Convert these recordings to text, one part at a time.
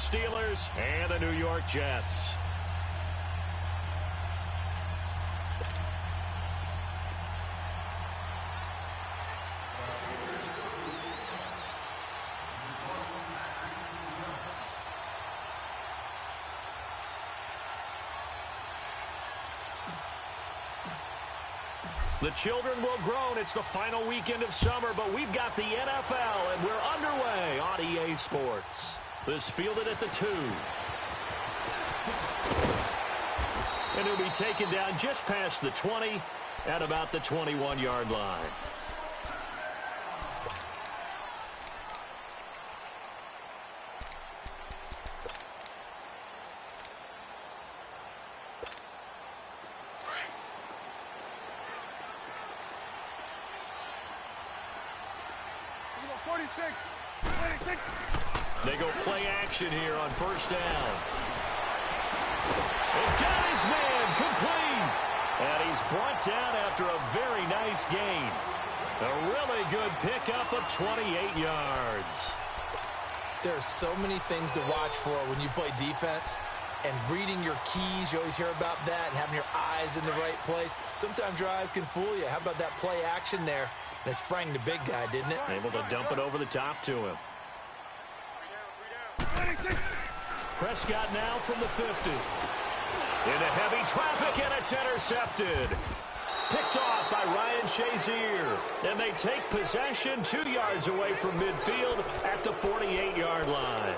Steelers and the New York Jets. The children will groan. It's the final weekend of summer, but we've got the NFL, and we're underway on EA Sports. This fielded at the 2. And it'll be taken down just past the 20 at about the 21-yard line. They go play action here on first down. They've got his man complete. And he's brought down after a very nice gain. A really good pickup of 28 yards. There are so many things to watch for when you play defense. And reading your keys, you always hear about that, and having your eyes in the right place. Sometimes your eyes can fool you. How about that play action there? That sprang the big guy, didn't it? Able to dump it over the top to him. Prescott now from the 50. Into heavy traffic, and it's intercepted. Picked off by Ryan Shazier. And they take possession 2 yards away from midfield at the 48-yard line.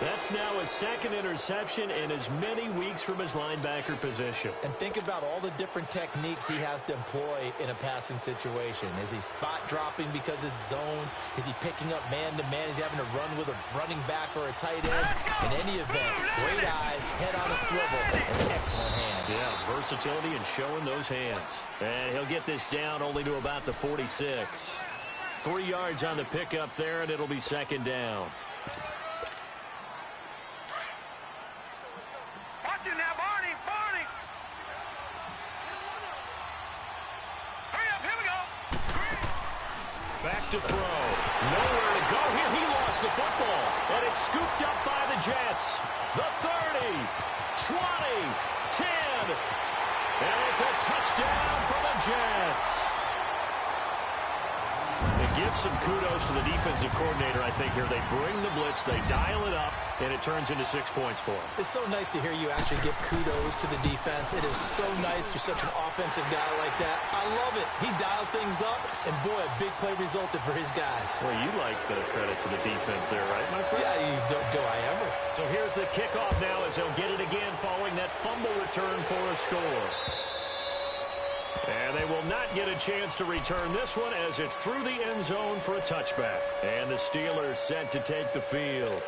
That's now his second interception in as many weeks from his linebacker position. And think about all the different techniques he has to employ in a passing situation. Is he spot dropping because it's zone? Is he picking up man-to-man? Is he having to run with a running back or a tight end? In any event, great eyes, head on a swivel, and excellent hands. Yeah, versatility and showing those hands. And he'll get this down only to about the 46. 3 yards on the pickup there, and it'll be second down. Back to throw. Nowhere to go here. He lost the football. And it's scooped up by the Jets. The 30, 20, 10. And it's a touchdown for the Jets. It gives some kudos to the defensive coordinator, I think, here. They bring the blitz, they dial it up, and it turns into 6 points for him. It's so nice to hear you actually give kudos to the defense. It is so nice. You're such an offensive guy like that. I love it. He dialed things up, and boy, a big play resulted for his guys. Well, you like the credit to the defense there, right, my friend? Yeah, do I ever. So here's the kickoff now as he'll get it again following that fumble return for a score. And they will not get a chance to return this one as it's through the end zone for a touchback. And the Steelers set to take the field.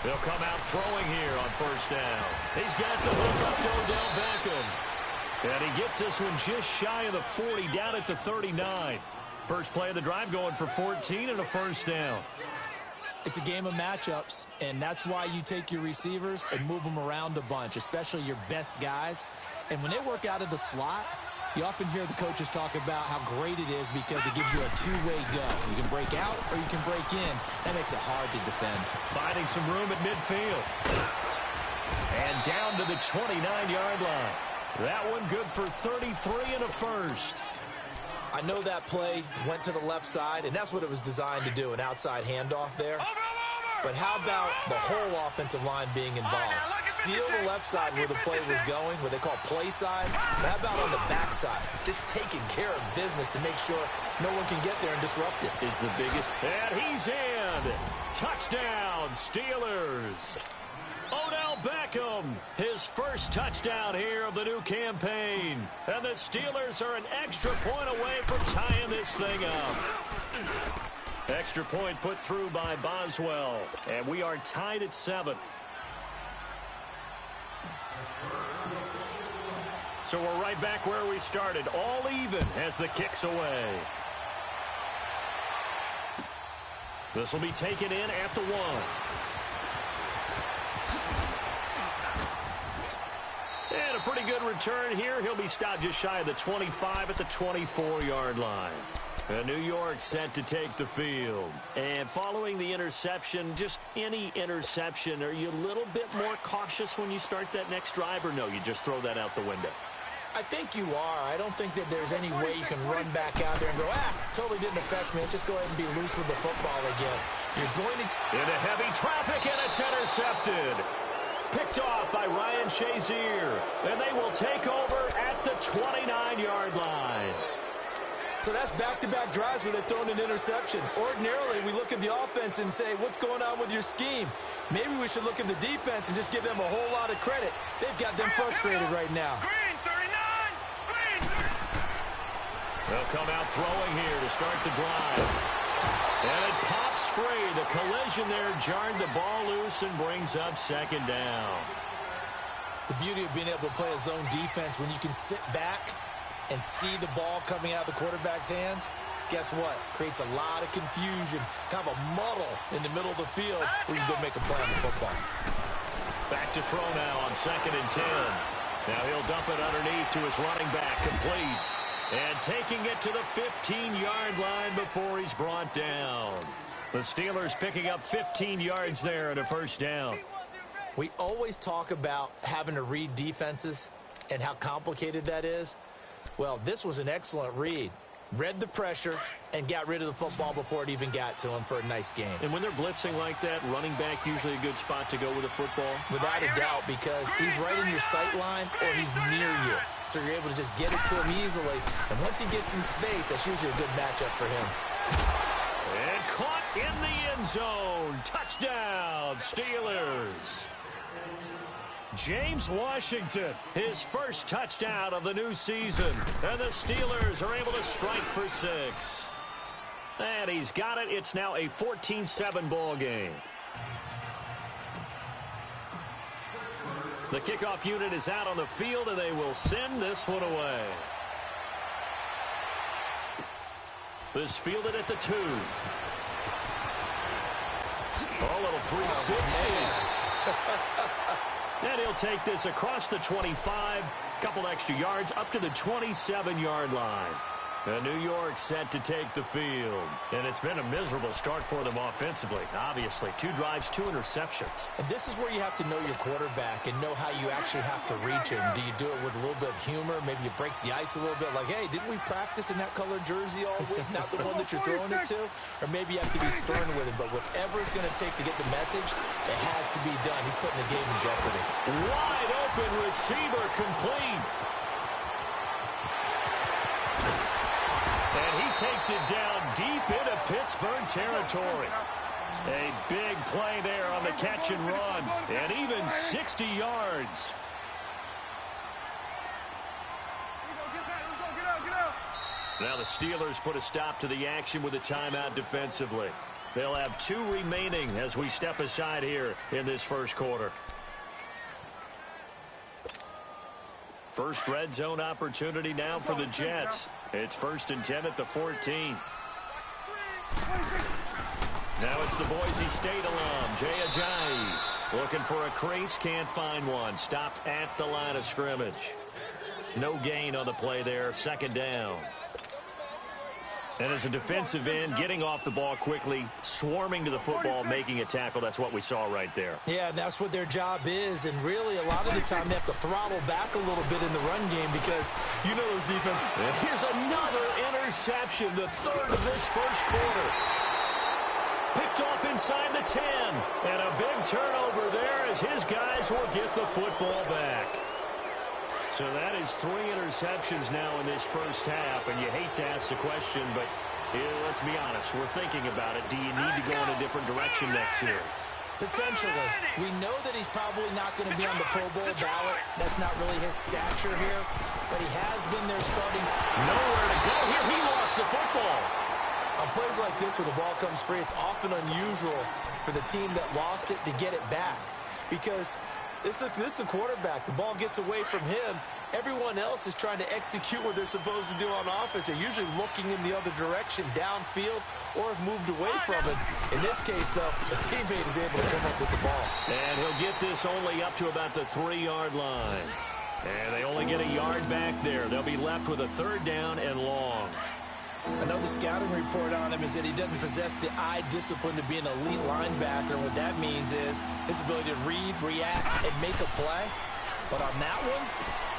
They'll come out throwing here on first down. He's got the hook up to Odell Beckham. And he gets this one just shy of the 40, down at the 39. First play of the drive going for 14 and a first down. It's a game of matchups, and that's why you take your receivers and move them around a bunch, especially your best guys. And when they work out of the slot, you often hear the coaches talk about how great it is because it gives you a two-way go. You can break out or you can break in. That makes it hard to defend. Finding some room at midfield. And down to the 29-yard line. That one good for 33 and a first. I know that play went to the left side, and that's what it was designed to do, an outside handoff there. But how about the whole offensive line being involved? Seal the left side where the play was going, what they call play side. But how about on the back side? Just taking care of business to make sure no one can get there and disrupt it. Is the biggest. And he's in. Touchdown, Steelers. Odell Beckham, his first touchdown here of the new campaign. And the Steelers are an extra point away from tying this thing up. Extra point put through by Boswell. And we are tied at 7. So we're right back where we started, all even as the kick's away. This will be taken in at the 1. And a pretty good return here. He'll be stopped just shy of the 25 at the 24-yard line. New York set to take the field. And following the interception, just any interception, are you a little bit more cautious when you start that next drive, or no, you just throw that out the window? I think you are. I don't think that there's any way you can run back out there and go, totally didn't affect me. Let's just go ahead and be loose with the football again. You're going to... Into heavy traffic, and it's intercepted. Picked off by Ryan Shazier. And they will take over at the 29-yard line. So that's back-to-back drives where they've thrown an interception. Ordinarily, we look at the offense and say, what's going on with your scheme? Maybe we should look at the defense and just give them a whole lot of credit. They've got them frustrated right now. They'll come out throwing here to start the drive. And it pops free. The collision there jarred the ball loose and brings up second down. The beauty of being able to play a zone defense when you can sit back and see the ball coming out of the quarterback's hands, guess what? Creates a lot of confusion, kind of a muddle in the middle of the field where you can go make a play on the football. Back to throw now on 2nd and 10. Now he'll dump it underneath to his running back, complete. And taking it to the 15-yard line before he's brought down. The Steelers picking up 15 yards there and a first down. We always talk about having to read defenses and how complicated that is. Well, this was an excellent read. Read the pressure and got rid of the football before it even got to him for a nice game. And when they're blitzing like that, running back usually a good spot to go with a football? Without a doubt, because he's right in your sight line or he's near you. So you're able to just get it to him easily. And once he gets in space, that's usually a good matchup for him. And caught in the end zone. Touchdown, Steelers. James Washington, his first touchdown of the new season. And the Steelers are able to strike for 6. And he's got it. It's now a 14-7 ball game. The kickoff unit is out on the field, and they will send this one away. This fielded at the 2. A little 360. And he'll take this across the 25, a couple extra yards, up to the 27-yard line. And New York set to take the field. And it's been a miserable start for them offensively, obviously. 2 drives, 2 interceptions. And this is where you have to know your quarterback and know how you actually have to reach him. Do you do it with a little bit of humor? Maybe you break the ice a little bit, like, hey, didn't we practice in that colored jersey all week, not the one that you're throwing it to? Or maybe you have to be stern with him. But whatever it's going to take to get the message, it has to be done. He's putting the game in jeopardy. Wide open receiver, complete. And he takes it down deep into Pittsburgh territory. A big play there on the catch and run. And even 60 yards. Now the Steelers put a stop to the action with a timeout defensively. They'll have 2 remaining as we step aside here in this first quarter. First red zone opportunity now for the Jets. It's 1st and 10 at the 14. Now it's the Boise State alum, Jay Ajayi. Looking for a crease, can't find one. Stopped at the line of scrimmage. No gain on the play there, 2nd down. And as a defensive end, getting off the ball quickly, swarming to the football, making a tackle. That's what we saw right there. Yeah, that's what their job is. And really, a lot of the time, they have to throttle back a little bit in the run game because you know those defenses. And here's another interception, the 3rd of this first quarter. Picked off inside the 10. And a big turnover there as his guys will get the football back. So that is 3 interceptions now in this first half, and you hate to ask the question, but let's be honest, we're thinking about it. Do you need to go in a different direction next series? Potentially. We know that he's probably not going to be on the Pro Bowl ballot. That's not really his stature here, but he has been there starting. Nowhere to go here. He lost the football. On plays like this where the ball comes free, it's often unusual for the team that lost it to get it back because This is the quarterback. The ball gets away from him. Everyone else is trying to execute what they're supposed to do on offense. They're usually looking in the other direction, downfield, or have moved away from it. In this case, though, a teammate is able to come up with the ball. And he'll get this only up to about the 3-yard line. And they only get a yard back there. They'll be left with a 3rd down and long. Another scouting report on him is that he doesn't possess the eye discipline to be an elite linebacker. And what that means is his ability to read, react, and make a play. But on that one,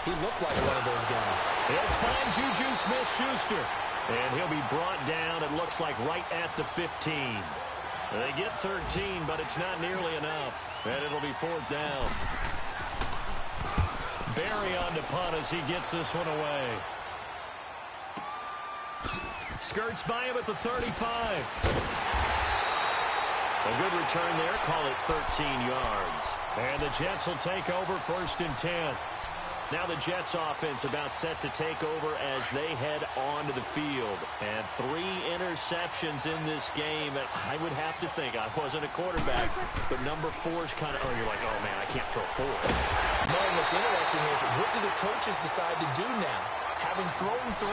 he looked like one of those guys. He'll find Juju Smith-Schuster. And he'll be brought down, it looks like, right at the 15. They get 13, but it's not nearly enough. And it'll be 4th down. Barry on the punt as he gets this one away. Skirts by him at the 35. A good return there. Call it 13 yards. And the Jets will take over 1st and 10. Now the Jets offense about set to take over as they head onto the field. And 3 interceptions in this game. And I would have to think, I wasn't a quarterback, but number 4 is kind of, oh, you're like, oh, man, I can't throw 4. No, what's interesting is, what do the coaches decide to do now? Having thrown 3,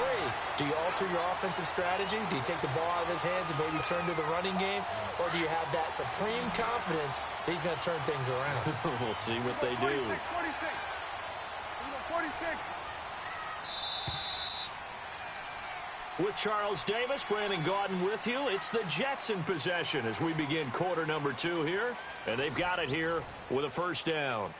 do you alter your offensive strategy? Do you take the ball out of his hands and maybe turn to the running game? Or do you have that supreme confidence that he's going to turn things around? We'll see what they do. 46. With Charles Davis, Brandon Gaudin with you. It's the Jets in possession as we begin quarter number 2 here. And they've got it here with a 1st down.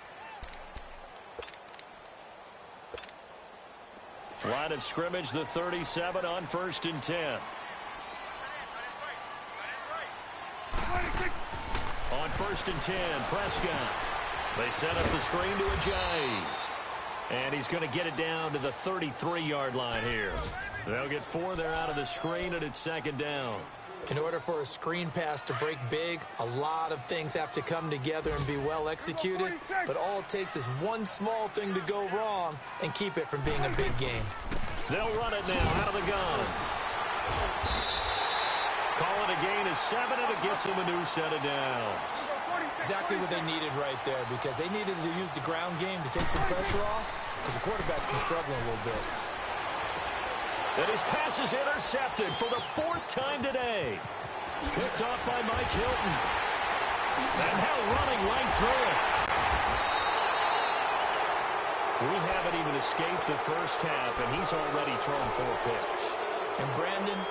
Line of scrimmage, the 37 on 1st and 10. On 1st and 10, Prescott. They set up the screen to Ajayi. And he's going to get it down to the 33-yard line here. They'll get 4 there out of the screen, and it's 2nd down. In order for a screen pass to break big, a lot of things have to come together and be well executed. But all it takes is one small thing to go wrong and keep it from being a big game. They'll run it now out of the gun. Call it a gain of 7, and it gets him a new set of downs. Exactly what they needed right there, because they needed to use the ground game to take some pressure off, because the quarterback's been struggling a little bit. And his pass is intercepted for the 4th time today. Picked off by Mike Hilton. And now running right through it. We haven't even escaped the first half, and he's already thrown 4 picks. And Brandon,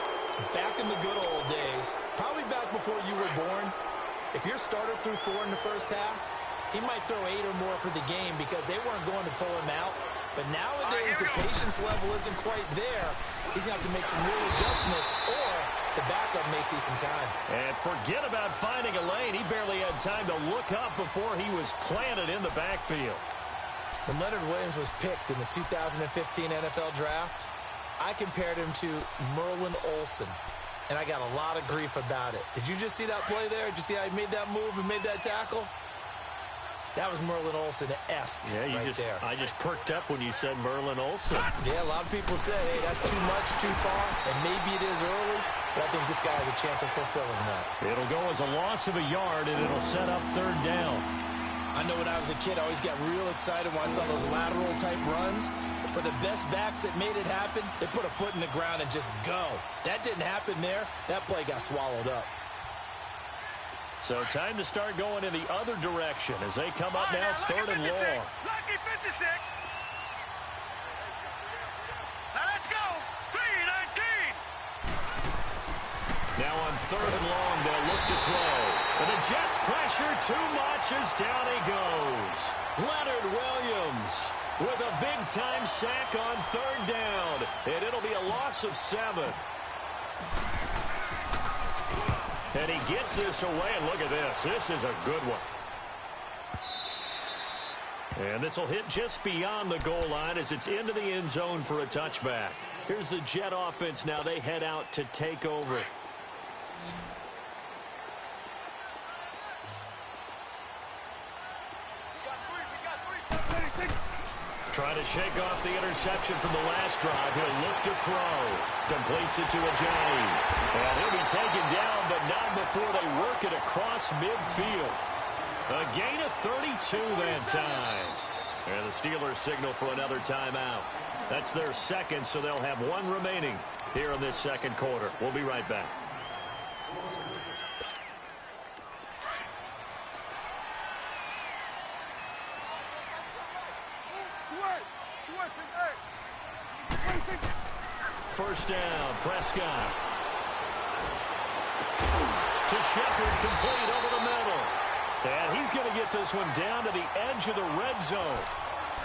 back in the good old days, probably back before you were born, if your starter threw 4 in the first half, he might throw 8 or more for the game because they weren't going to pull him out. But nowadays, the patience level isn't quite there. He's going to have to make some real adjustments, or the backup may see some time. And forget about finding a lane. He barely had time to look up before he was planted in the backfield. When Leonard Williams was picked in the 2015 NFL Draft, I compared him to Merlin Olsen, and I got a lot of grief about it. Did you just see that play there? Did you see how he made that move and made that tackle? That was Merlin Olsen-esque there. I just perked up when you said Merlin Olsen. Yeah, a lot of people say, hey, that's too much, too far, and maybe it is early, but I think this guy has a chance of fulfilling that. It'll go as a loss of a yard, and it'll set up 3rd down. I know when I was a kid, I always got real excited when I saw those lateral-type runs. For the best backs that made it happen, they put a foot in the ground and just go. That didn't happen there. That play got swallowed up. So time to start going in the other direction as they come up now 3rd and long. Lucky 56. Now let's go. 3-19. Now on 3rd and long, they'll look to throw. And the Jets pressure too much as down he goes. Leonard Williams with a big-time sack on 3rd down. And it'll be a loss of 7. And he gets this away, and look at this. This is a good one. And this will hit just beyond the goal line as it's into the end zone for a touchback. Here's the Jet offense now. They head out to take over. Trying to shake off the interception from the last drive. He'll look to throw. Completes it to Ajayi. And he'll be taken down, but not before they work it across midfield. A gain of 32 that time. And the Steelers signal for another timeout. That's their second, so they'll have one remaining here in this second quarter. We'll be right back. First down, Prescott. To Shepard, complete over the middle. And he's going to get this one down to the edge of the red zone.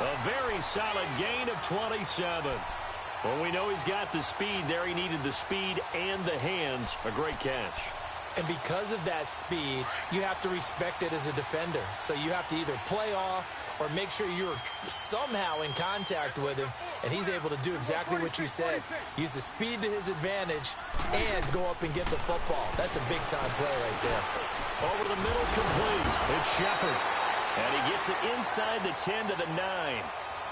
A very solid gain of 27. Well, we know he's got the speed there. He needed the speed and the hands. A great catch. And because of that speed, you have to respect it as a defender. So you have to either play off or make sure you're somehow in contact with him, and he's able to do exactly what you said. Use the speed to his advantage and go up and get the football. That's a big-time play right there. Over to the middle, complete. It's Shepard. And he gets it inside the 10 to the 9.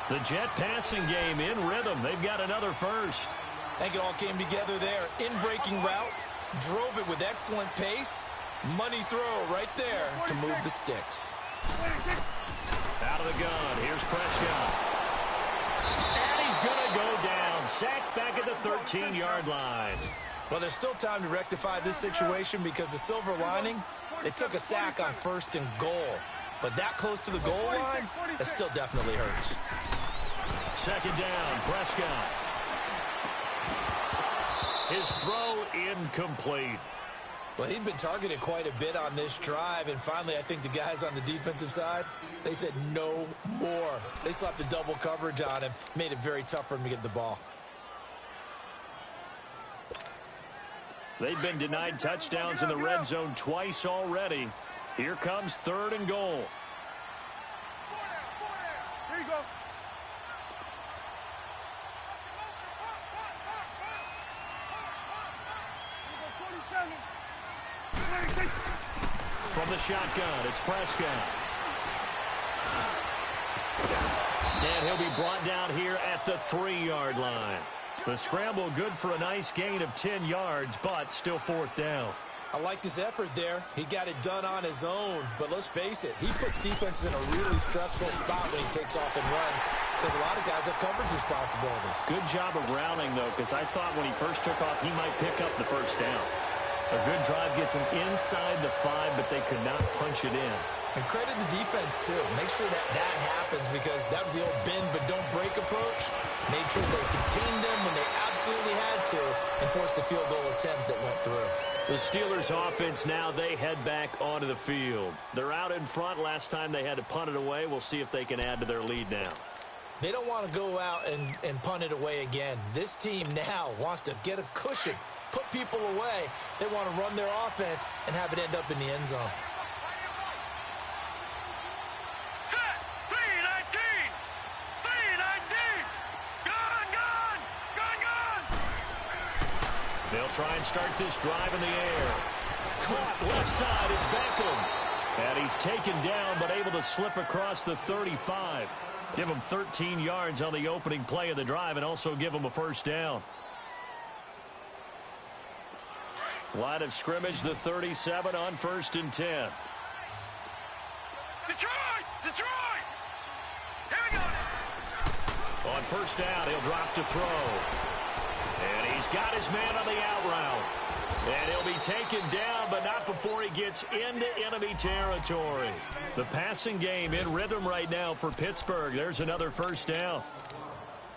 The Jet passing game in rhythm. They've got another first. I think it all came together there. In-breaking route, drove it with excellent pace. Money throw right there to move the sticks. Out of the gun, here's Prescott. And he's going to go down. Sacked back at the 13-yard line. Well, there's still time to rectify this situation because the silver lining, they took a sack on 1st and goal. But that close to the goal line, that still definitely hurts. Second down, Prescott. His throw incomplete. Well, he'd been targeted quite a bit on this drive, and finally I think the guys on the defensive side, they said no more. They slapped the double coverage on him, made it very tough for him to get the ball. They've been denied touchdowns in the red zone twice already. Here comes 3rd and goal. Here you go. From the shotgun, it's Prescott. And he'll be brought down here at the 3-yard line. The scramble good for a nice gain of 10 yards, but still 4th down. I liked his effort there. He got it done on his own. But let's face it, he puts defenses in a really stressful spot when he takes off and runs because a lot of guys have coverage responsibilities. Good job of rounding, though, because I thought when he first took off, he might pick up the first down. A good drive gets him inside the 5, but they could not punch it in. And credit the defense, too. Make sure that happens because that was the old bend but don't break approach. Made sure they contained them when they absolutely had to and forced the field goal attempt that went through. The Steelers offense now, they head back onto the field. They're out in front. Last time they had to punt it away. We'll see if they can add to their lead now. They don't want to go out and punt it away again. This team now wants to get a cushion, put people away. They want to run their offense and have it end up in the end zone. Set. 319. 319. Gun. They'll try and start this drive in the air. Caught left side, it's Beckham. And he's taken down but able to slip across the 35. Give him 13 yards on the opening play of the drive and also give him a first down. Line of scrimmage, the 37 on 1st and 10. Detroit! Here we go. On first down, he'll drop to throw. And he's got his man on the out route. And he'll be taken down, but not before he gets into enemy territory. The passing game in rhythm right now for Pittsburgh. There's another first down.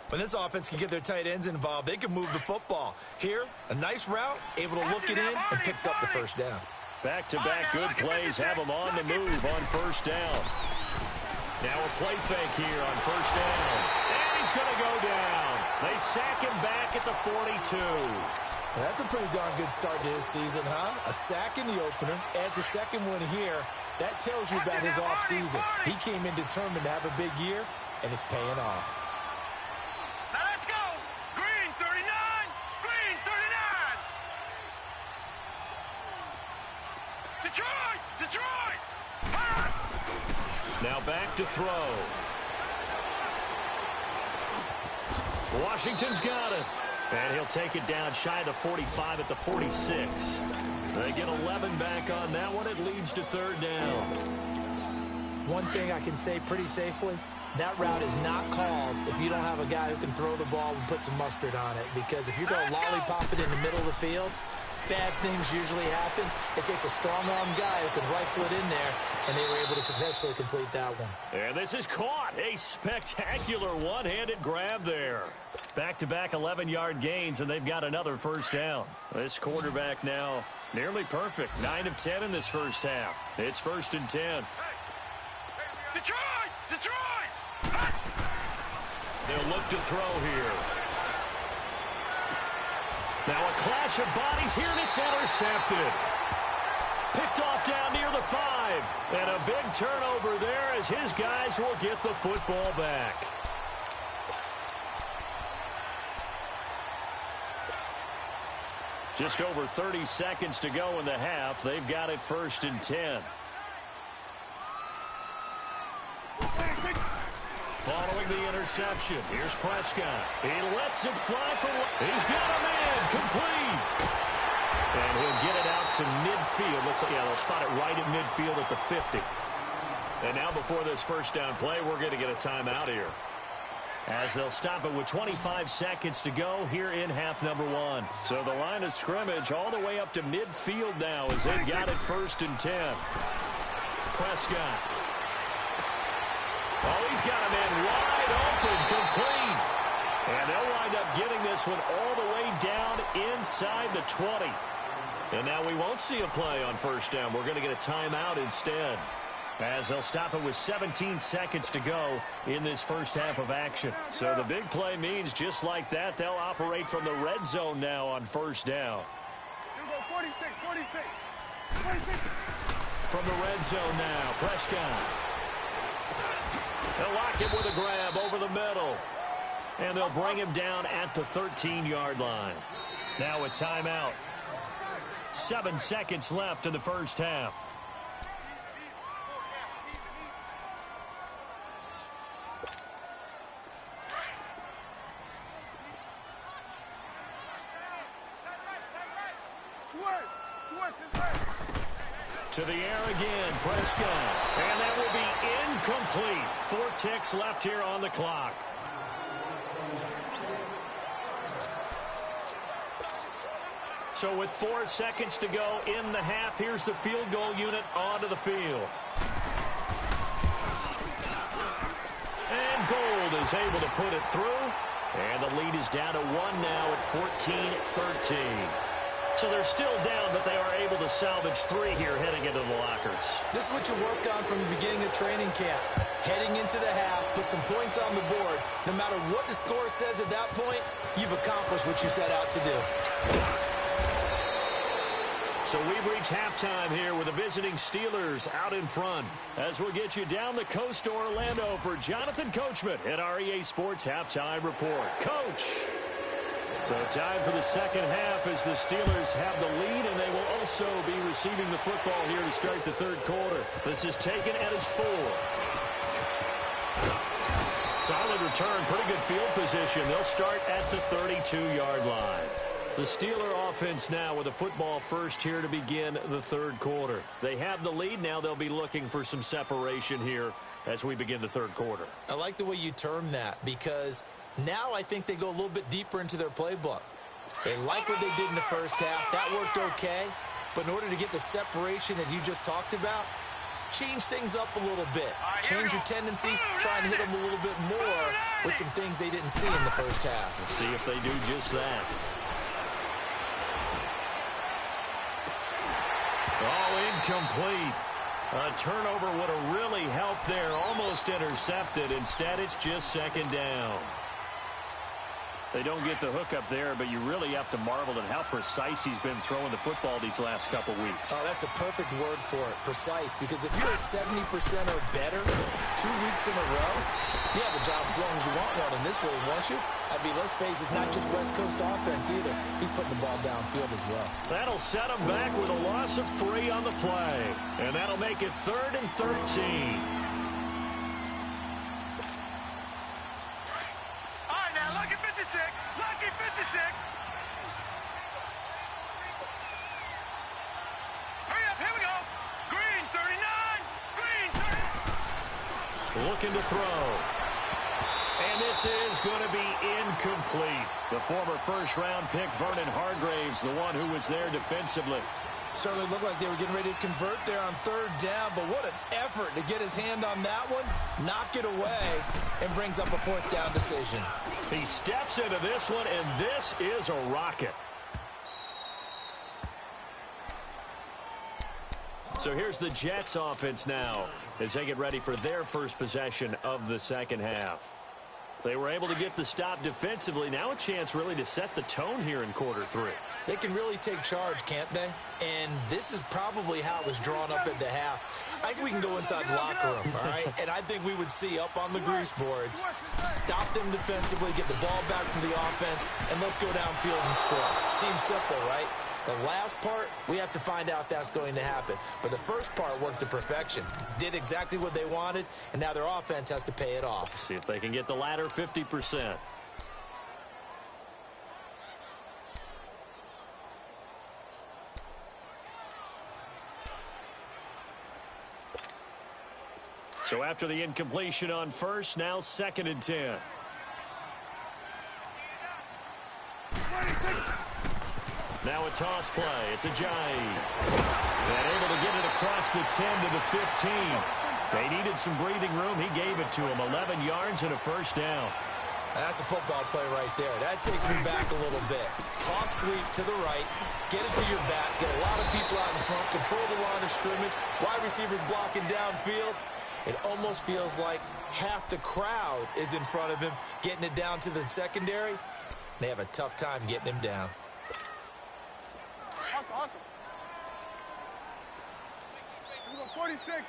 When this offense can get their tight ends involved, they can move the football. Here, a nice route, able to look it in, and picks up the first down. Back-to-back good plays have him on the move on first down. Now a play fake here on first down. And he's going to go down. They sack him back at the 42. Well, that's a pretty darn good start to his season, huh? A sack in the opener, adds a second one here. That tells you about his offseason. He came in determined to have a big year, and it's paying off. Now let's go. Green 39. Green 39. Detroit. Now back to throw. Washington's got it. And he'll take it down shy of the 45 at the 46. They get 11 back on that one. It leads to 3rd down. One thing I can say pretty safely, that route is not called if you don't have a guy who can throw the ball and put some mustard on it. Because if you're going to lollipop it in the middle of the field, bad things usually happen. It takes a strong-arm guy who can rifle it in there, and they were able to successfully complete that one. And this is caught. A spectacular one-handed grab there. Back-to-back 11-yard gains, and they've got another first down. This quarterback now nearly perfect. 9 of 10 in this first half. It's 1st and 10. Detroit! Detroit! They'll look to throw here. Now a clash of bodies here, and it's intercepted. Picked off down near the 5. And a big turnover there as his guys will get the football back. Just over 30 seconds to go in the half. They've got it 1st and 10. Following the interception, here's Prescott. He lets it fly for one. He's got a man complete. And he'll get it out to midfield. They'll spot it right at midfield at the 50. And now before this first down play, we're going to get a timeout here, as they'll stop it with 25 seconds to go here in half number 1. So the line of scrimmage all the way up to midfield now as they've got it 1st and 10. Prescott. Oh, he's got a man wide open, complete. And they'll wind up getting this one all the way down inside the 20. And now we won't see a play on first down. We're going to get a timeout instead, as they'll stop it with 17 seconds to go in this first half of action. So the big play means just like that, they'll operate from the red zone now on first down. 46. From the red zone now, Prescott. They'll lock him with a grab over the middle. And they'll bring him down at the 13-yard line. Now a timeout. 7 seconds left in the first half. To the air again, Prescott. And that will be incomplete. 4 ticks left here on the clock. So with 4 seconds to go in the half, here's the field goal unit onto the field. And Gold is able to put it through. And the lead is down to 1 now at 14-13. So they're still down, but they are able to salvage 3 here heading into the lockers. This is what you work on from the beginning of training camp. Heading into the half, put some points on the board. No matter what the score says at that point, you've accomplished what you set out to do. So we've reached halftime here with the visiting Steelers out in front, as we'll get you down the coast to Orlando for Jonathan Coachman at our EA Sports Halftime Report. Coach! So time for the second half as the Steelers have the lead, and they will also be receiving the football here to start the third quarter. This is taken at his 4. Solid return, pretty good field position. They'll start at the 32-yard line. The Steeler offense now with a football first here to begin the third quarter. They have the lead. Now they'll be looking for some separation here as we begin the third quarter. I like the way you term that, because now I think they go a little bit deeper into their playbook. They like what they did in the first half. That worked okay. But in order to get the separation that you just talked about, change things up a little bit. Change your tendencies. Try and hit them a little bit more with some things they didn't see in the first half. We'll see if they do just that. Oh, incomplete. A turnover would have really helped there. Almost intercepted. Instead, it's just second down. They don't get the hook up there, but you really have to marvel at how precise he's been throwing the football these last couple weeks. Oh, that's a perfect word for it, precise, because if you're at 70% or better 2 weeks in a row, you have a job as long as you want one in this league, won't you? I mean, let's face it, it's not just West Coast offense either. He's putting the ball downfield as well. That'll set him back with a loss of 3 on the play, and that'll make it 3rd and 13. Lucky 56. Hurry up, here we go. Green 39. Green 30. looking to throw. And this is going to be incomplete. The former first-round pick, Vernon Hargraves, the one who was there defensively. Certainly looked like they were getting ready to convert there on third down, but what an effort to get his hand on that one, knock it away, and brings up a fourth down decision. He steps into this one, and this is a rocket. So here's the Jets offense now as they get ready for their first possession of the second half. They were able to get the stop defensively. Now a chance really to set the tone here in quarter three. They can really take charge, can't they? And this is probably how it was drawn up at the half. I think we can go inside the locker room, all right? And I think we would see up on the grease boards, stop them defensively, get the ball back from the offense, and let's go downfield and score. Seems simple, right? The last part, we have to find out that's going to happen. But the first part worked to perfection. Did exactly what they wanted, and now their offense has to pay it off. See if they can get the latter 50%. So after the incompletion on first, now 2nd and 10. Now a toss play. It's Ajayi. And able to get it across the 10 to the 15. They needed some breathing room. He gave it to him. 11 yards and a first down. That's a football play right there. That takes me back a little bit. Toss sweep to the right. Get it to your back. Get a lot of people out in front. Control the line of scrimmage. Wide receivers blocking downfield. It almost feels like half the crowd is in front of him, getting it down to the secondary. They have a tough time getting him down. Awesome. Here we go, 46. Here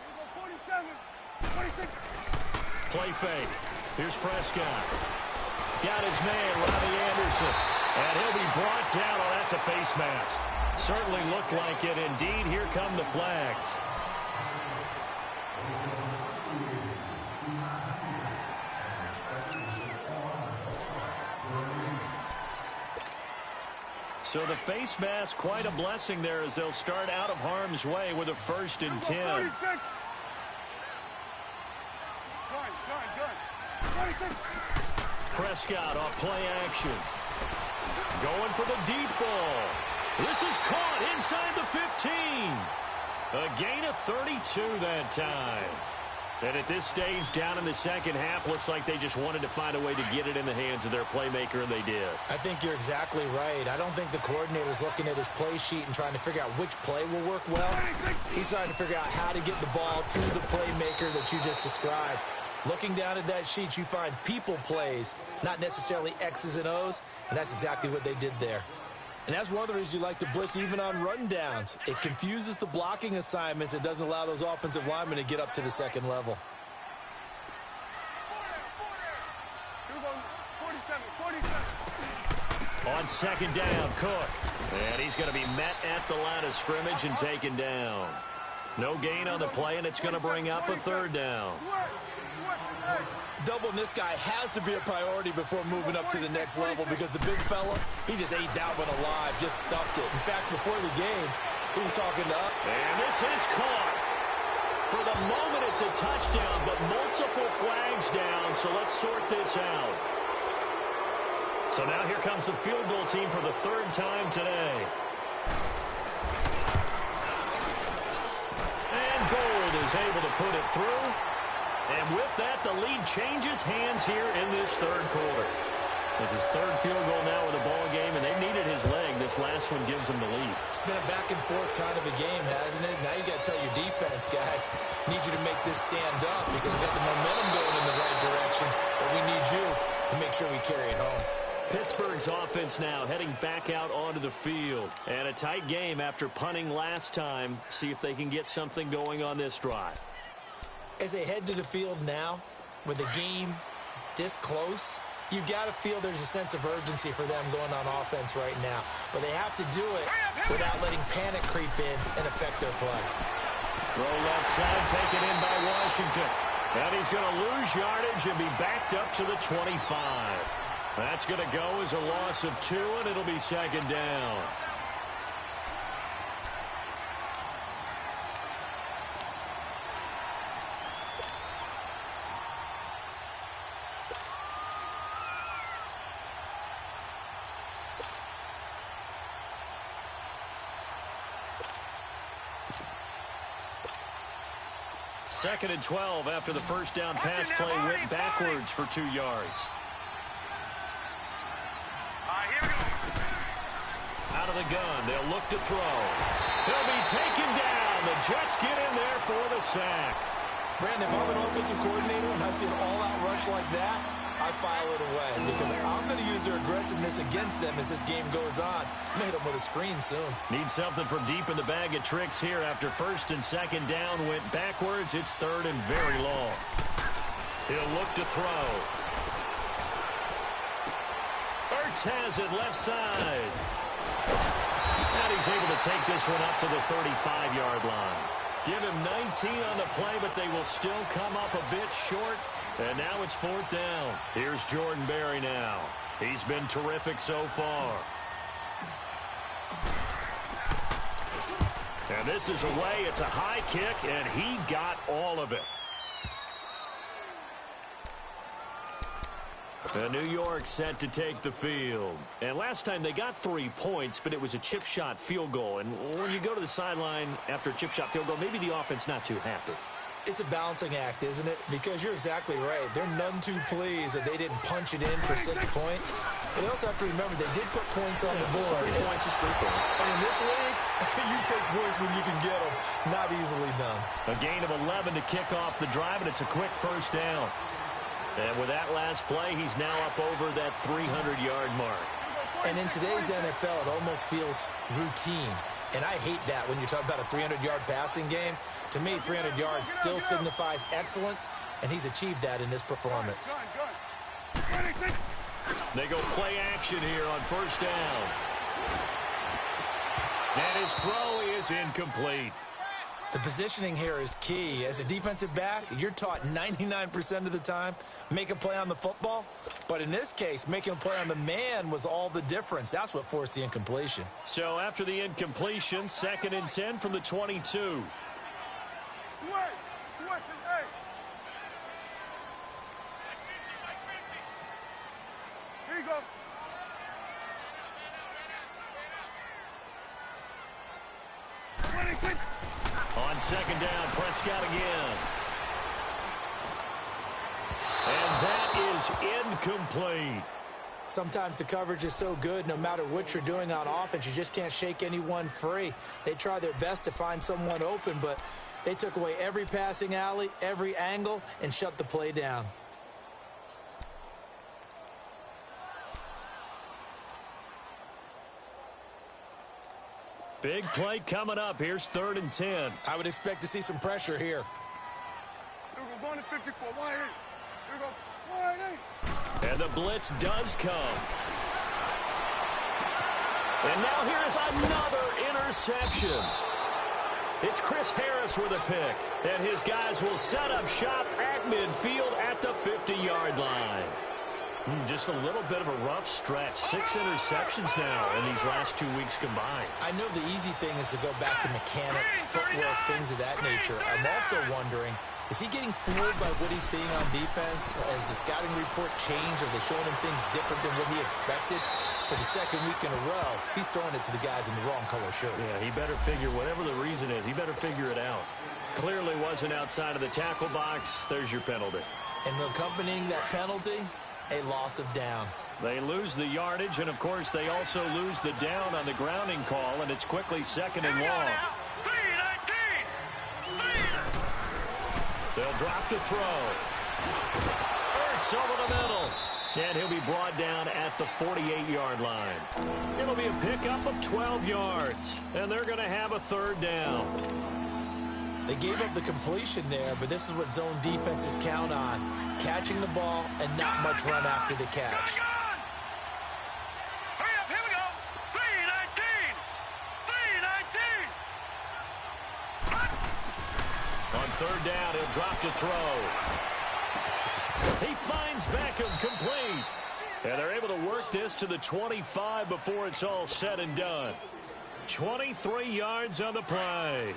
we go, 47. 26. Play fake. Here's Prescott. Got his man, Robbie Anderson. And he'll be brought down. Oh, that's a face mask. Certainly looked like it. Indeed, here come the flags. So the face mask, quite a blessing there as they'll start out of harm's way with a 1st and 10. 46. Good. 46. Prescott off play action. Going for the deep ball. This is caught inside the 15. A gain of 32 that time. And at this stage, down in the second half, looks like they just wanted to find a way to get it in the hands of their playmaker, and they did. I think you're exactly right. I don't think the coordinator's looking at his play sheet and trying to figure out which play will work well. He's trying to figure out how to get the ball to the playmaker that you just described. Looking down at that sheet, you find people plays, not necessarily X's and O's, and that's exactly what they did there. And that's one of the reasons you like to blitz even on rundowns. It confuses the blocking assignments. It doesn't allow those offensive linemen to get up to the second level. On 2nd down, Cook. And he's going to be met at the line of scrimmage and taken down. No gain on the play, and it's going to bring up a 3rd down. Doubling this guy has to be a priority before moving up to the next level because the big fella, he just ate that one alive, just stuffed it. In fact, before the game, he was talking to us. And this is caught. For the moment, it's a touchdown, but multiple flags down, so let's sort this out. So now here comes the field goal team for the 3rd time today. And Gold is able to put it through. And with that, the lead changes hands here in this 3rd quarter. It's his 3rd field goal now with a ball game, and they needed his leg. This last one gives them the lead. It's been a back-and-forth kind of a game, hasn't it? Now you got to tell your defense, guys, need you to make this stand up because we got the momentum going in the right direction, but we need you to make sure we carry it home. Pittsburgh's offense now heading back out onto the field. And a tight game after punting last time. See if they can get something going on this drive. As they head to the field now, with the game this close, you've got to feel there's a sense of urgency for them going on offense right now. But they have to do it without letting panic creep in and affect their play. Throw left side, taken in by Washington. And he's going to lose yardage and be backed up to the 25. That's going to go as a loss of 2, and it'll be 2nd down. 2nd and 12 after the first down pass play went backwards for 2 yards. Here we go. Out of the gun, they'll look to throw. He'll be taken down. The Jets get in there for the sack. Brandon, if I'm an offensive coordinator and I see an all-out rush like that, I file it away because I'm going to use their aggressiveness against them as this game goes on. Made them with a screen soon. Need something from deep in the bag of tricks here after 1st and 2nd down went backwards. It's 3rd and very long. He'll look to throw. Ertz has it left side. And he's able to take this one up to the 35-yard line. Give him 19 on the play, but they will still come up a bit short. And now it's 4th down. Here's Jordan Berry now. He's been terrific so far. And this is away. It's a high kick, and he got all of it. And New York set to take the field. And last time they got 3 points, but it was a chip shot field goal. And when you go to the sideline after a chip shot field goal, maybe the offense not too happy. It's a balancing act, isn't it? Because you're exactly right. They're none too pleased that they didn't punch it in for 6 points. But they also have to remember they did put points on the board. 3 points is 3 points. And in this league, you take points when you can get them. Not easily done. A gain of 11 to kick off the drive, and it's a quick 1st down. And with that last play, he's now up over that 300-yard mark. And in today's NFL, it almost feels routine. And I hate that when you talk about a 300-yard passing game. To me, 300 yards still signifies excellence, and he's achieved that in this performance. They go play action here on 1st down. And his throw is incomplete. The positioning here is key. As a defensive back, you're taught 99% of the time, make a play on the football. But in this case, making a play on the man was all the difference. That's what forced the incompletion. So after the incompletion, 2nd and 10 from the 22. Switch, hey. Here you go. On 2nd down, Prescott again. And that is incomplete. Sometimes the coverage is so good, no matter what you're doing on offense, you just can't shake anyone free. They try their best to find someone open, but they took away every passing alley, every angle, and shut the play down. Big play coming up. Here's 3rd and 10. I would expect to see some pressure here. Here we go, going to 54, wide eight. Here we go, wide eight. And the blitz does come. And now here's another interception. It's Chris Harris with a pick. And his guys will set up shop at midfield at the 50-yard line. Just a little bit of a rough stretch. 6 interceptions now in these last 2 weeks combined. I know the easy thing is to go back to mechanics, footwork, things of that nature. I'm also wondering, is he getting fooled by what he's seeing on defense? Has the scouting report changed? Are they showing him things different than what he expected? For the 2nd week in a row, he's throwing it to the guys in the wrong color shirts. Yeah, he better figure, whatever the reason is, he better figure it out. Clearly wasn't outside of the tackle box. There's your penalty. And accompanying that penalty, a loss of down. They lose the yardage, and, of course, they also lose the down on the grounding call, and it's quickly 2nd and long. They'll drop to throw. Ertz over the middle. And he'll be brought down at the 48-yard line. It'll be a pickup of 12 yards, and they're going to have a 3rd down. They gave up the completion there, but this is what zone defenses count on. Catching the ball and not much run after the catch. Hurry up, here we go. 3-19. On 3rd down, he'll drop to throw. He finds Beckham complete. And they're able to work this to the 25 before it's all said and done. 23 yards on the play.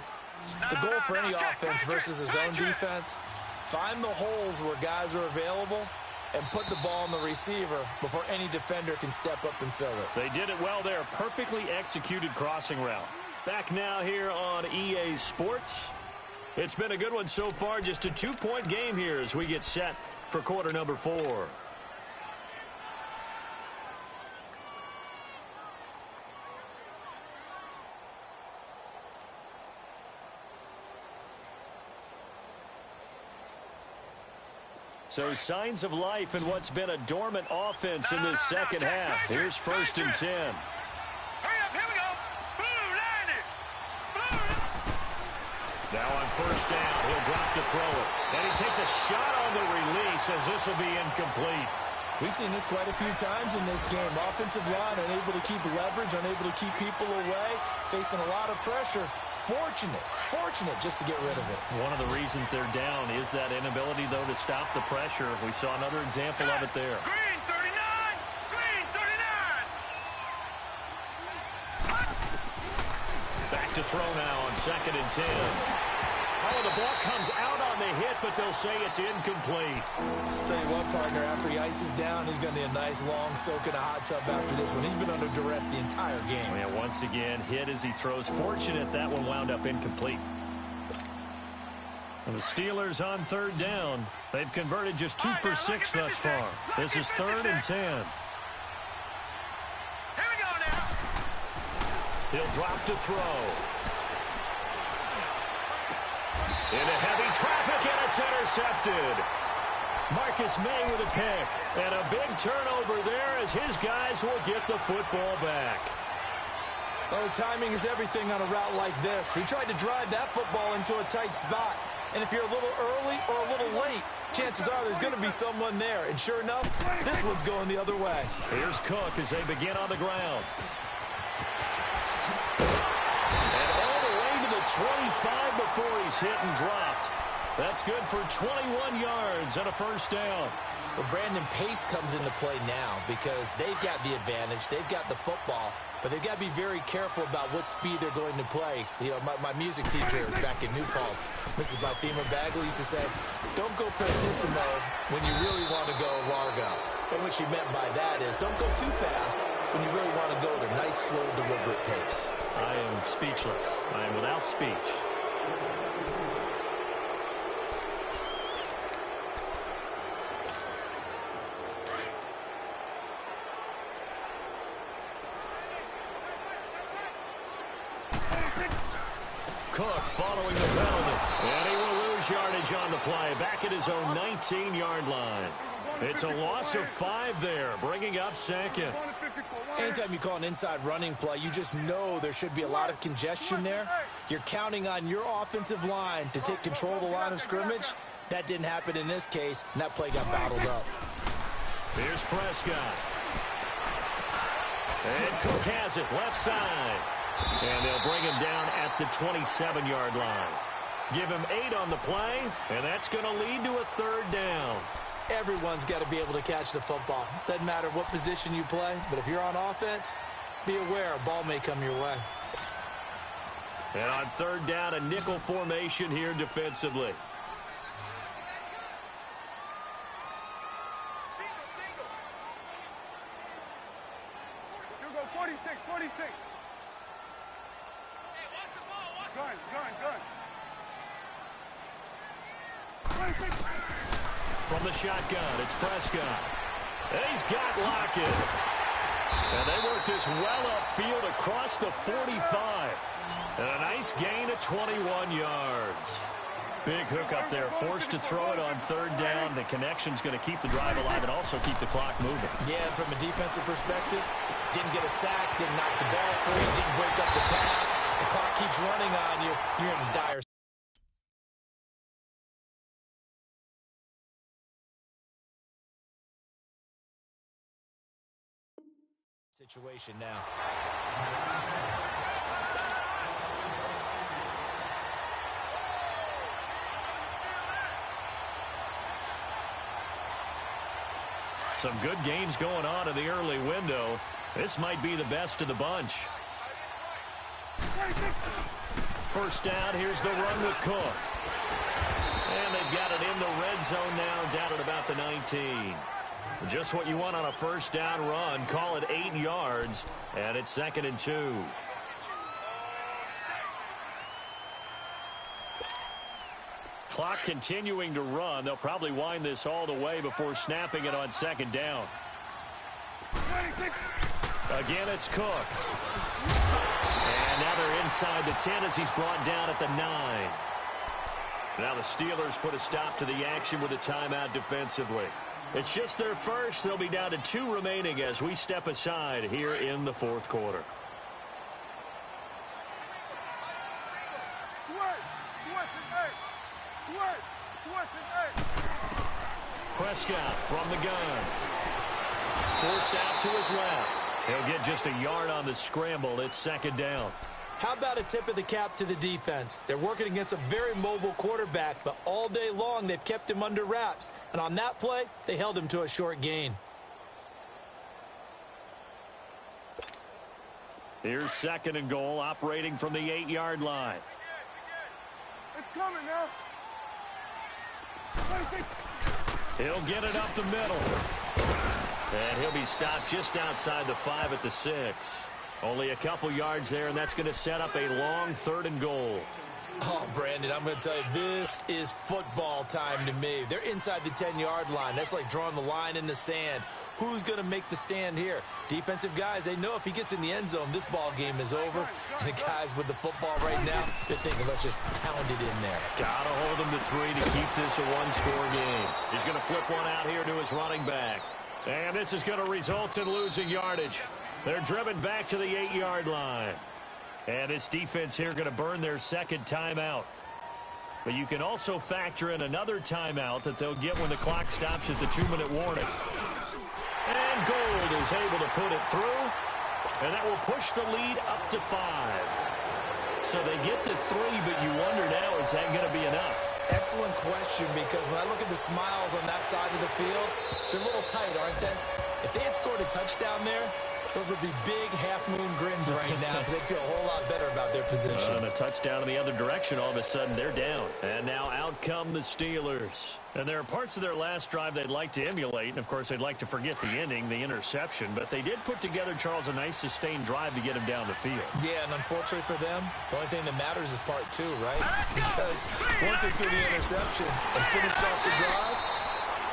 The goal for any offense versus a zone defense, find the holes where guys are available and put the ball on the receiver before any defender can step up and fill it. They did it well there. Perfectly executed crossing route. Back now here on EA Sports. It's been a good one so far. Just a 2-point game here as we get set for quarter number 4. So signs of life in what's been a dormant offense in this second half. Here's 1st and 10. Hurry up, here we go. Blue, line it. Blue. Now on 1st down, he'll drop to throw it. And he takes a shot on the release as this will be incomplete. We've seen this quite a few times in this game. Offensive line unable to keep leverage, unable to keep people away, facing a lot of pressure. Fortunate just to get rid of it. One of the reasons they're down is that inability, though, to stop the pressure. We saw another example of it there. Green 39. Green 39. Back to throw now on 2nd and 10. Oh, the ball comes out on the hit, but they'll say it's incomplete. Tell you what, partner, after he ices down, he's going to need a nice long soak in a hot tub after this one. He's been under duress the entire game. Yeah, once again, hit as he throws. Fortunate that one wound up incomplete. And the Steelers on 3rd down. They've converted just 2 for 6 thus far. This is 3rd and 10. Here we go now. He'll drop to throw. Into heavy traffic, and it's intercepted. Marcus May with a pick. And a big turnover there as his guys will get the football back. Oh, timing is everything on a route like this. He tried to drive that football into a tight spot. And if you're a little early or a little late, chances are there's going to be someone there. And sure enough, this one's going the other way. Here's Cook as they begin on the ground. 25 before he's hit and dropped. That's good for 21 yards and a 1st down. Well, Brandon, pace comes into play now because they've got the advantage. They've got the football, but they've got to be very careful about what speed they're going to play. You know, my music teacher back in New Paltz, Mrs. Bythema Bagley, used to say, don't go prestissimo when you really want to go largo. And what she meant by that is don't go too fast when you really want to go at a nice, slow, deliberate pace. I am speechless. I am without speech. Cook following the penalty. And he will lose yardage on the play. Back at his own 19-yard line. It's a loss of 5 there, bringing up 2nd. Anytime you call an inside running play, you just know there should be a lot of congestion there. You're counting on your offensive line to take control of the line of scrimmage. That didn't happen in this case, and that play got bottled up. Here's Prescott. And Cook has it, left side. And they'll bring him down at the 27-yard line. Give him 8 on the play, and that's going to lead to a 3rd down. Everyone's got to be able to catch the football. Doesn't matter what position you play, but if you're on offense, be aware a ball may come your way. And on 3rd down, a nickel formation here defensively. You go 46, 46. Gun. 26. From the shotgun, it's Prescott. And he's got Lockett. And they work this well upfield across the 45. And a nice gain of 21 yards. Big hook up there, forced to throw it on 3rd down. The connection's going to keep the drive alive and also keep the clock moving. Yeah, from a defensive perspective, didn't get a sack, didn't knock the ball free, didn't break up the pass. The clock keeps running on you. You're in dire situation now. Some good games going on in the early window. This might be the best of the bunch. 1st down, here's the run with Cook. And they've got it in the red zone now, down at about the 19. Just what you want on a 1st down run. Call it 8 yards, and it's 2nd and 2. Clock continuing to run. They'll probably wind this all the way before snapping it on second down. Again, it's Cook. And now they're inside the 10 as he's brought down at the 9. Now the Steelers put a stop to the action with a timeout defensively. It's just their first. They'll be down to 2 remaining as we step aside here in the fourth quarter. Prescott from the gun. Forced out to his left. He'll get just a yard on the scramble. It's second down. How about a tip of the cap to the defense? They're working against a very mobile quarterback, but all day long they've kept him under wraps. And on that play, they held him to a short gain. Here's second and goal, operating from the 8-yard line. It's coming now. He'll get it up the middle. And he'll be stopped just outside the 5 at the 6. Only a couple yards there, and that's going to set up a long 3rd and goal. Oh, Brandon, I'm going to tell you, this is football time to me. They're inside the 10-yard line. That's like drawing the line in the sand. Who's going to make the stand here? Defensive guys, they know if he gets in the end zone, this ball game is over. And the guys with the football right now, they're thinking, let's just pound it in there. Got to hold him to 3 to keep this a one-score game. He's going to flip one out here to his running back. And this is going to result in losing yardage. They're driven back to the 8-yard line. And this defense here going to burn their second timeout. But you can also factor in another timeout that they'll get when the clock stops at the 2-minute warning. And Gold is able to put it through. And that will push the lead up to 5. So they get to 3, but you wonder now, is that going to be enough? Excellent question, because when I look at the smiles on that side of the field, they're a little tight, aren't they? If they had scored a touchdown there, those would be big half-moon grins right now because they'd feel a whole lot better about their position. And a touchdown in the other direction, all of a sudden they're down. And now out come the Steelers. And there are parts of their last drive they'd like to emulate. And, of course, they'd like to forget the ending, the interception. But they did put together, Charles, a nice sustained drive to get him down the field. Yeah, and unfortunately for them, the only thing that matters is part 2, right? Because once they threw the interception and finished off the drive,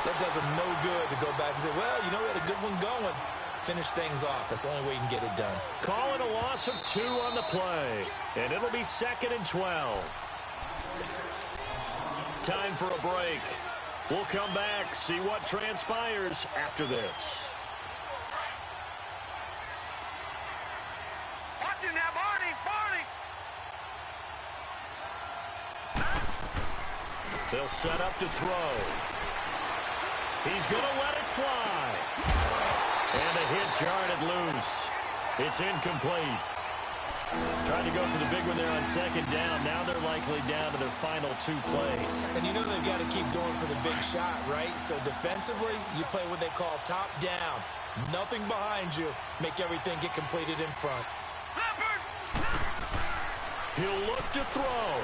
that does them no good to go back and say, well, you know, we had a good one going. Finish things off. That's the only way you can get it done. Calling a loss of 2 on the play. And it'll be 2nd and 12. Time for a break. We'll come back, see what transpires after this. Watching that, Barney. They'll set up to throw. He's going to let it fly. And a hit jarred it loose. It's incomplete. Trying to go for the big one there on second down. Now they're likely down to their final 2 plays. And you know they've got to keep going for the big shot, right? So defensively, you play what they call top down. Nothing behind you. Make everything get completed in front. He'll look to throw.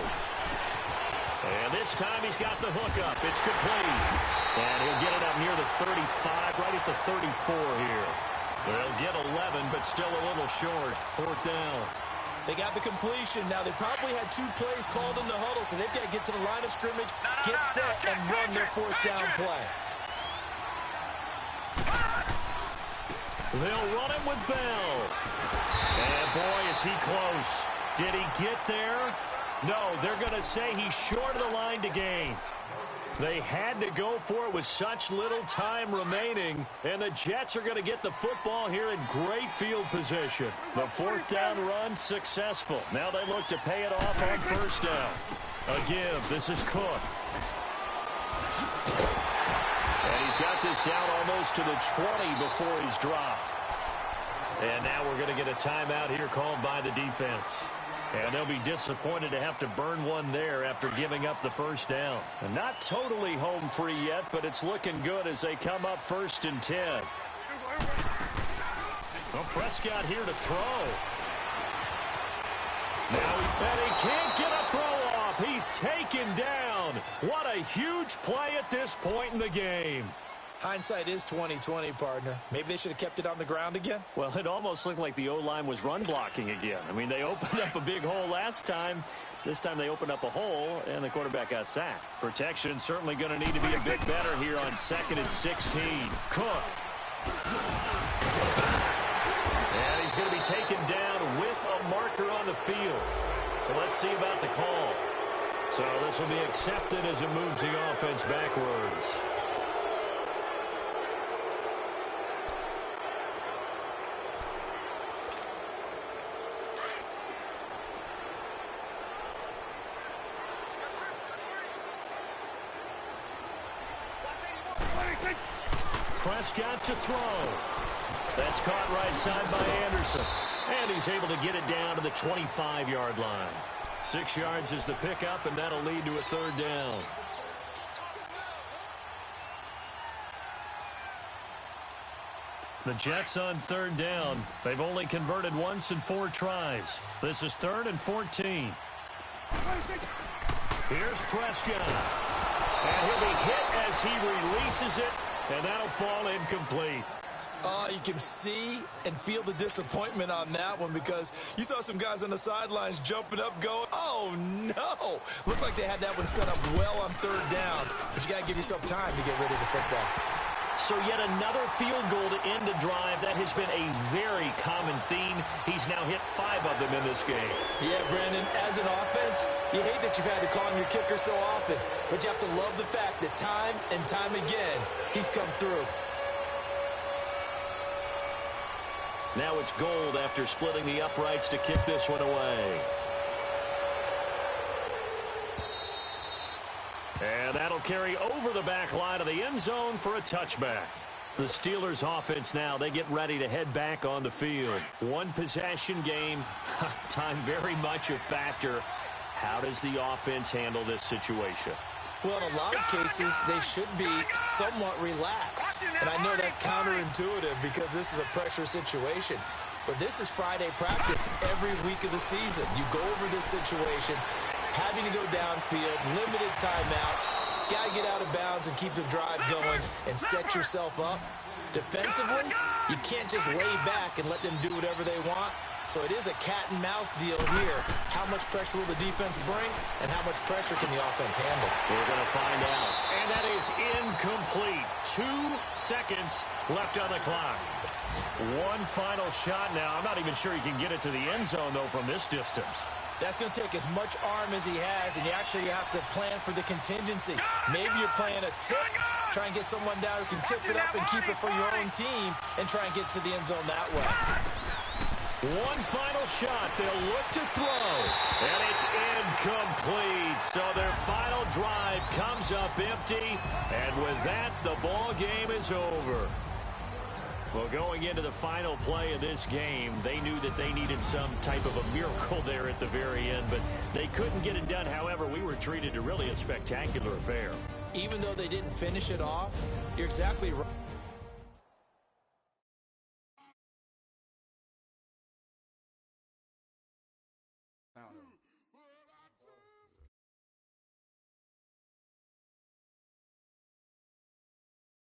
And this time he's got the hook up. It's complete. And he'll get it up near the 35, right at the 34 here. They'll get 11, but still a little short. 4th down. They got the completion. Now, they probably had 2 plays called in the huddle, so they've got to get to the line of scrimmage, get set, and run their 4th down play. They'll run him with Bell. And, boy, is he close. Did he get there? No, they're going to say he's short of the line to gain. They had to go for it with such little time remaining, and the Jets are going to get the football here in great field position. The 4th down run successful. Now they look to pay it off on 1st down. Again, this is Cook. And he's got this down almost to the 20 before he's dropped. And now we're going to get a timeout here called by the defense. And they'll be disappointed to have to burn one there after giving up the 1st down. And not totally home free yet, but it's looking good as they come up 1st and 10. Well, Prescott here to throw. Now he's bet he can't get a throw off. He's taken down. What a huge play at this point in the game. Hindsight is 20/20, partner. Maybe they should have kept it on the ground again. Well, it almost looked like the O-line was run blocking again. I mean, they opened up a big hole last time. This time they opened up a hole, and the quarterback got sacked. Protection certainly going to need to be a bit better here on 2nd and 16. Cook. And he's going to be taken down with a marker on the field. So let's see about the call. So this will be accepted as it moves the offense backwards. Prescott to throw. That's caught right side by Anderson. And he's able to get it down to the 25-yard line. 6 yards is the pickup, and that'll lead to a 3rd down. The Jets on 3rd down. They've only converted once in 4 tries. This is 3rd and 14. Here's Prescott. And he'll be hit as he releases it. And that'll fall incomplete. You can see and feel the disappointment on that one because you saw some guys on the sidelines jumping up going, oh, no. Looked like they had that one set up well on 3rd down. But you got to give yourself time to get rid of the football. So yet another field goal to end a drive. That has been a very common theme. He's now hit 5 of them in this game. Yeah, Brandon, as an offense, you hate that you've had to call on your kicker so often. But you have to love the fact that time and time again, he's come through. Now it's Gold after splitting the uprights to kick this one away. And that'll carry over the back line of the end zone for a touchback. The Steelers offense now, they get ready to head back on the field. 1 possession game, time very much a factor. How does the offense handle this situation? Well, in a lot of cases, they should be somewhat relaxed. And I know that's counterintuitive because this is a pressure situation. But this is Friday practice every week of the season. You go over this situation, having to go downfield, limited timeouts, got to get out of bounds and keep the drive going and set yourself up. Defensively, you can't just lay back and let them do whatever they want. So it is a cat-and-mouse deal here. How much pressure will the defense bring, and how much pressure can the offense handle? We're going to find out. And that is incomplete. 2 seconds left on the clock. One final shot now. I'm not even sure he can get it to the end zone, though, from this distance. That's going to take as much arm as he has, and you actually have to plan for the contingency. Maybe you're playing a tip, try and get someone down who can tip it up and keep it for your own team and try and get to the end zone that way. One final shot. They'll look to throw. And it's incomplete. So their final drive comes up empty. And with that, the ball game is over. Well, going into the final play of this game, they knew that they needed some type of a miracle there at the very end, but they couldn't get it done. However, we were treated to really a spectacular affair. Even though they didn't finish it off, you're exactly right.